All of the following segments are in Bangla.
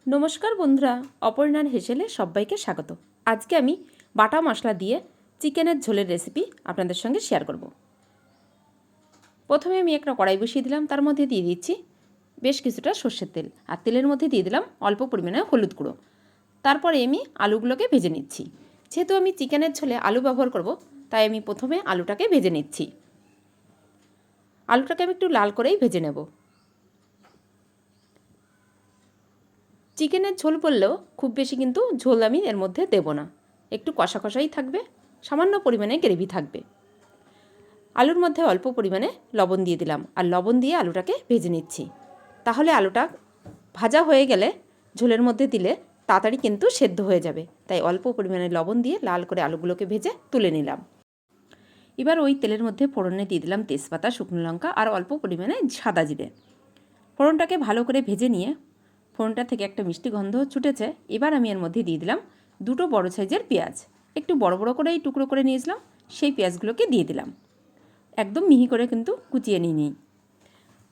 নমস্কার বন্ধুরা, অপর্ণার হেসেলে সবাইকে স্বাগত। আজকে আমি বাটা মশলা দিয়ে চিকেনের ঝোলের রেসিপি আপনাদের সঙ্গে শেয়ার করব। প্রথমে আমি একটা কড়াই বসিয়ে দিলাম, তার মধ্যে দিয়ে দিচ্ছি বেশ কিছুটা সর্ষের তেল, আর তেলের মধ্যে দিয়ে দিলাম অল্প পরিমাণে হলুদ গুঁড়ো। তারপরে আমি আলুগুলোকে ভেজে নিচ্ছি। যেহেতু আমি চিকেনের ঝোলে আলু ব্যবহার করব, তাই আমি প্রথমে আলুটাকে ভেজে নিচ্ছি। আলুটাকে আমি একটু লাল করেই ভেজে নেব। চিকেনের ঝোল বললেও খুব বেশি কিন্তু ঝোল আমি এর মধ্যে দেব না, একটু কষা কষাই থাকবে, সামান্য পরিমাণে গ্রেভি থাকবে। আলুর মধ্যে অল্প পরিমাণে লবণ দিয়ে দিলাম, আর লবণ দিয়ে আলুটাকে ভেজে নিচ্ছি। তাহলে আলুটা ভাজা হয়ে গেলে ঝোলের মধ্যে দিলে তাড়াতাড়ি কিন্তু সেদ্ধ হয়ে যাবে, তাই অল্প পরিমাণে লবণ দিয়ে লাল করে আলুগুলোকে ভেজে তুলে নিলাম। এবার ওই তেলের মধ্যে ফোড়নে দিয়ে দিলাম তেজপাতা, শুকনো লঙ্কা আর অল্প পরিমাণে সাদা জিরে। ফোড়নটাকে ভালো করে ভেজে নিয়ে ফোড়নটা থেকে একটা মিষ্টি গন্ধ ছুটেছে। এবার আমি এর মধ্যে দিয়ে দিলাম দুটো বড় সাইজের পেঁয়াজ, একটু বড় বড় করেই টুকরো করে নিয়েছিলাম, সেই পেঁয়াজগুলোকে দিয়ে দিলাম। একদম মিহি করে কিন্তু কুচিয়ে নিই।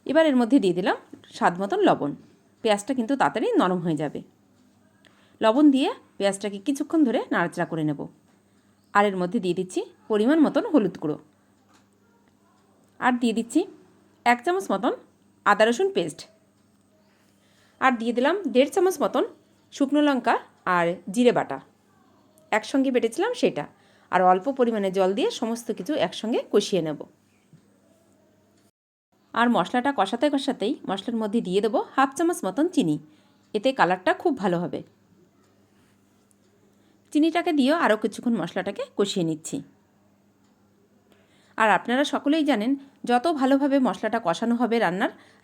এবার এর মধ্যে দিয়ে দিলাম স্বাদ মতন লবণ। পেঁয়াজটা কিন্তু তাড়াতাড়ি নরম হয়ে যাবে। লবণ দিয়ে পেঁয়াজটাকে কিছুক্ষণ ধরে নাড়াচাড়া করে নেব। আর এর মধ্যে দিয়ে দিচ্ছি পরিমাণ মতন হলুদ গুঁড়ো, আর দিয়ে দিচ্ছি 1 চামচ মতন আদা রসুন পেস্ট, আর দিয়ে দিলাম 1.5 চামচ মতন শুকনো লঙ্কা আর জিরে বাটা একসঙ্গে বেটেছিলাম সেটা। আর অল্প পরিমাণে জল দিয়ে সমস্ত কিছু একসঙ্গে কষিয়ে নেব। আর মশলাটা কষাতে কষাতেই মশলার মধ্যে দিয়ে দেবো 1/2 চামচ মতন চিনি, এতে কালারটা খুব ভালো হবে। চিনিটাকে দিয়েও আরও কিছুক্ষণ মশলাটাকে কষিয়ে নিচ্ছি। আর আপনারা সকলেই জানেন, যত ভালোভাবে মশলাটা কষানো হবে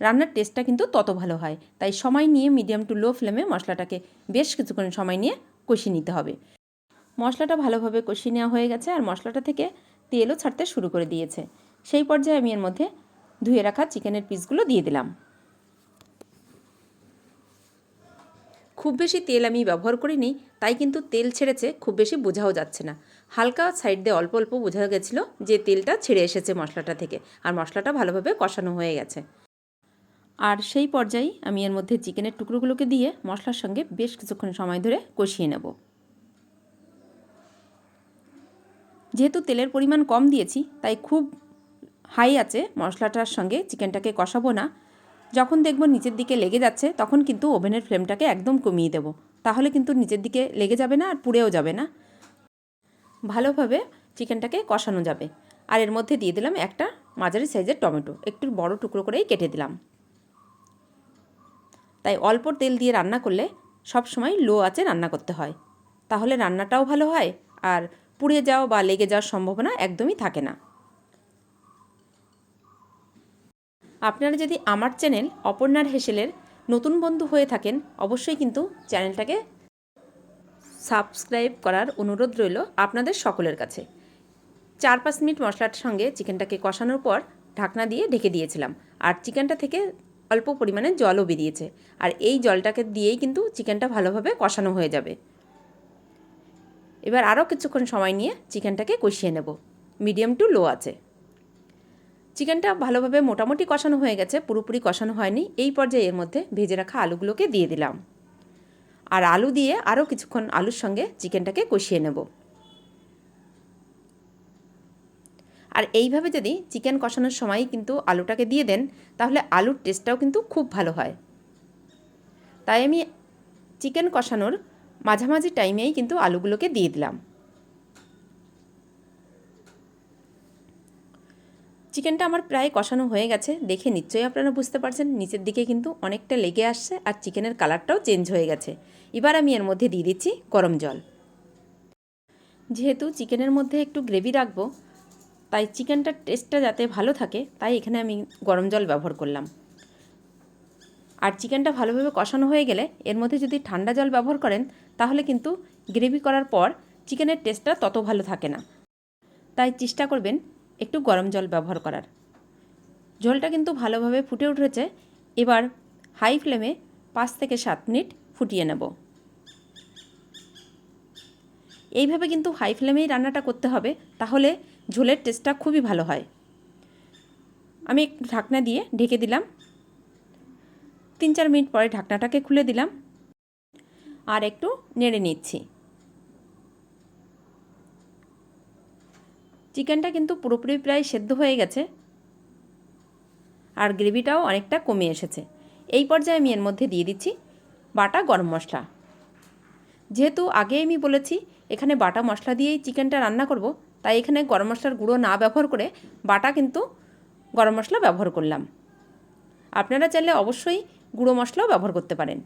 রান্নার টেস্টটা কিন্তু তত ভালো হয়। তাই সময় নিয়ে মিডিয়াম টু লো ফ্লেমে মশলাটাকে বেশ কিছুক্ষণ সময় নিয়ে কষিয়ে নিতে হবে। মশলাটা ভালোভাবে কষিয়ে নেওয়া হয়ে গেছে, আর মশলাটা থেকে তেলও ছাড়তে শুরু করে দিয়েছে। সেই পর্যায়ে আমি এর মধ্যে ধুয়ে রাখা চিকেনের পিসগুলো দিয়ে দিলাম। খুব বেশি তেল আমি ব্যবহার করিনি, তাই কিন্তু তেল ছেড়েছে খুব বেশি বোঝাও যাচ্ছে না। হালকা সাইড দিয়ে অল্প অল্প বোঝা গেছিলো যে তেলটা ছেড়ে এসেছে মশলাটা থেকে, আর মশলাটা ভালোভাবে কষানো হয়ে গেছে। আর সেই পর্যায়েই আমি এর মধ্যে চিকেনের টুকরোগুলোকে দিয়ে মশলার সঙ্গে বেশ কিছুক্ষণ সময় ধরে কষিয়ে নেব। যেহেতু তেলের পরিমাণ কম দিয়েছি, তাই খুব হাই আছে মশলাটার সঙ্গে চিকেনটাকে কষাবো না। যখন দেখব নিচের দিকে লেগে যাচ্ছে, তখন কিন্তু ওভেনের ফ্লেমটাকে একদম কমিয়ে দেব। তাহলে কিন্তু নিচের দিকে লেগে যাবে না আর পুড়েও যাবে না, ভালোভাবে চিকেনটাকে কষানো যাবে। আর এর মধ্যে দিয়ে দিলাম একটা মাঝারি সাইজের টমেটো, একটু বড় টুকরো করেই কেটে দিলাম। তাই অল্প তেল দিয়ে রান্না করলে সব সময় লো আঁচে রান্না করতে হয়, তাহলে রান্নাটাও ভালো হয় আর পুড়ে যাওয়া বা লেগে যাওয়ার সম্ভাবনা একদমই থাকে না। আপনারা যদি আমার চ্যানেল অপর্ণার হেসেলের নতুন বন্ধু হয়ে থাকেন, অবশ্যই কিন্তু চ্যানেলটাকে সাবস্ক্রাইব করার অনুরোধ রইল আপনাদের সকলের কাছে। 4-5 মিনিট মশলার সঙ্গে চিকেনটাকে কষানোর পর ঢাকনা দিয়ে ঢেকে দিয়েছিলাম, আর চিকেনটা থেকে অল্প পরিমাণে জলও বেরিয়েছে। আর এই জলটাকে দিয়েই কিন্তু চিকেনটা ভালোভাবে কষানো হয়ে যাবে। এবার আরও কিছুক্ষণ সময় নিয়ে চিকেনটাকে কষিয়ে নেব মিডিয়াম টু লো আছে। চিকেনটা ভালোভাবে মোটামুটি কষানো হয়ে গেছে, পুরোপুরি কষানো হয়নি। এই পর্যায়ে এর মধ্যে ভেজে রাখা আলুগুলোকে দিয়ে দিলাম, আর আলু দিয়ে আরও কিছুক্ষণ আলুর সঙ্গে চিকেনটাকে কষিয়ে নেব। আর এইভাবে যদি চিকেন কষানোর সময় কিন্তু আলুটাকে দিয়ে দেন, তাহলে আলুর টেস্টটাও কিন্তু খুব ভালো হয়। তাই আমি চিকেন কষানোর মাঝামাঝি টাইমেই কিন্তু আলুগুলোকে দিয়ে দিলাম। চিকেনটা আমার প্রায় কষানো হয়ে গেছে, দেখে নিশ্চয়ই আপনারা বুঝতে পারছেন নিচের দিকে কিন্তু অনেকটা লেগে আসছে, আর চিকেনের কালারটাও চেঞ্জ হয়ে গেছে। এবার আমি এর মধ্যে দিয়ে দিচ্ছি গরম জল। যেহেতু চিকেনের মধ্যে একটু গ্রেভি রাখবো, তাই চিকেনটার টেস্টটা যাতে ভালো থাকে, তাই এখানে আমি গরম জল ব্যবহার করলাম। আর চিকেনটা ভালোভাবে কষানো হয়ে গেলে এর মধ্যে যদি ঠান্ডা জল ব্যবহার করেন, তাহলে কিন্তু গ্রেভি করার পর চিকেনের টেস্টটা তত ভালো থাকে না। তাই চেষ্টা করবেন একটু গরম জল ব্যবহার করার। ঝোলটা কিন্তু ভালোভাবে ফুটে উঠেছে। এবার হাই ফ্লেমে 5 থেকে 7 মিনিট ফুটিয়ে নেব। এইভাবে কিন্তু হাই ফ্লেমেই রান্নাটা করতে হবে, তাহলে ঝোলের টেস্টটা খুবই ভালো হয়। আমি একটু ঢাকনা দিয়ে ঢেকে দিলাম। 3-4 মিনিট পরে ঢাকনাটাকে খুলে দিলাম। আর একটু নেড়ে নিচ্ছি। চিকেনটা কিন্তু পুরোপুরি প্রায় সেদ্ধ হয়ে গেছে আর গ্রেভিটাও অনেকটা কমে এসেছে। এই পর্যায়ে আমি এর মধ্যে দিয়ে দিচ্ছি বাটা গরম মশলা। যেহেতু আগে আমি বলেছি এখানে বাটা মশলা দিয়েই চিকেনটা রান্না করব, তাই এখানে গরম মশলার গুঁড়ো না ব্যবহার করে বাটা কিন্তু গরম মশলা ব্যবহার করলাম। আপনারা চাইলে অবশ্যই গুঁড়ো মশলাও ব্যবহার করতে পারেন।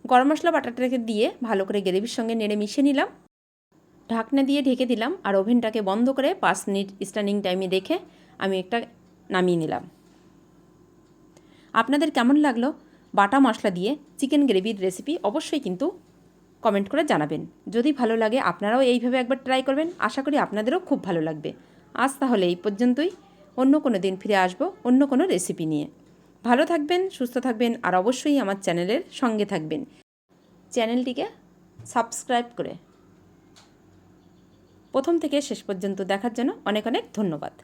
গরম মশলা বাটাটাকে দিয়ে ভালো করে গ্রেভির সঙ্গে নেড়ে মিশিয়ে নিলাম। ঢাকনা দিয়ে ঢেকে দিলাম আর ওভেনটাকে বন্ধ করে 5 মিনিট স্ট্যান্ডিং টাইমে রেখে আমি একটা নামিয়ে নিলাম। আপনাদের কেমন লাগলো বাটা মশলা দিয়ে চিকেন গ্রেভির রেসিপি অবশ্যই কিন্তু কমেন্ট করে জানাবেন। যদি ভালো লাগে আপনারাও এইভাবে একবার ট্রাই করবেন, আশা করি আপনাদেরও খুব ভালো লাগবে। আজ তাহলে এই পর্যন্তই, অন্য কোনো দিন ফিরে আসবো অন্য কোনো রেসিপি নিয়ে। ভালো থাকবেন, সুস্থ থাকবেন আর অবশ্যই আমার চ্যানেলের সঙ্গে থাকবেন। চ্যানেলটিকে সাবস্ক্রাইব করে প্রথম থেকে শেষ পর্যন্ত দেখার জন্য অনেক অনেক ধন্যবাদ।